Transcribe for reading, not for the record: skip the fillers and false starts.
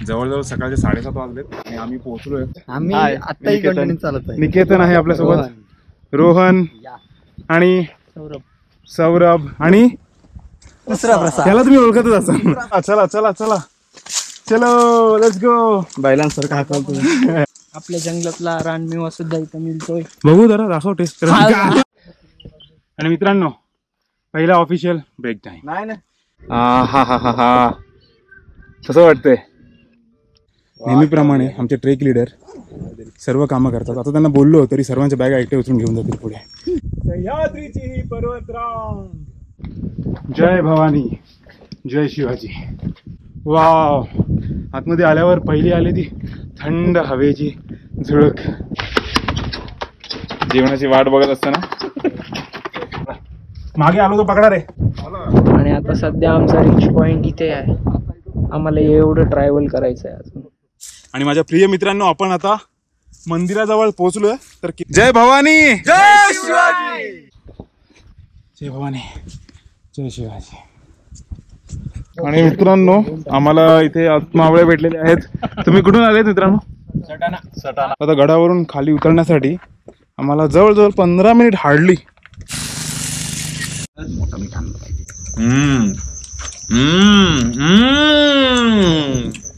जवळजवळ सकाळचे 7:30 वाजलेत आणि आम्ही पोहोचलोय. आम्ही आता कंटिन्यू चालत आहे. निकेतन आहे आपल्यासोबत, रोहन आणि सौरभ आणि दुसरा प्रसाद. त्याला तुम्ही ओळखतच असाल. चला चला चला चलो लेट्स गो. बैलांसारखा हाकलतो. आपल्या जंगलातला रानमेवा सुद्धा इथं मिळतोय. बघू जरा दाखव टेस्ट करा. आणि मित्रांनो पहिला ऑफिशियल ब्रेक टाइम. नाही ना हा हा हा हा कसं वाटतंय? नेहमीप्रमाणे आमचे ट्रेक लीडर सर्व कामं करतात. आता त्यांना बोललो तरी सर्वांच्या बॅग ऐकटे उचलून घेऊन जातील पुढे. सह्याद्रीची ही पर्वतरांग. जय भवानी जय शिवाजी. वाव, आतमध्ये आल्यावर पहिली आली ती थंड हवेची झुळूक. जेवणाची वाट बघत असताना मागे आलो तो पकडा रे. आणि आता सध्या आमचा रिच पॉइंट इथे आहे. आम्हाला एवढं ट्रॅव्हल करायचं आहे अजून. आणि माझ्या प्रिय मित्रांनो आपण आता मंदिराजवळ पोहोचलोय. तर जय भवानी जय शिवाजी. जय भवानी जय शिवाजी. आणि मित्रांनो आम्हाला इथे आत्मावळे भेटलेले आहेत. तुम्ही कुठून आलेत मित्रांनो? सटाणा. आता गडावरून खाली उतरण्यासाठी आम्हाला जवळजवळ 15 मिनिट हार्डली.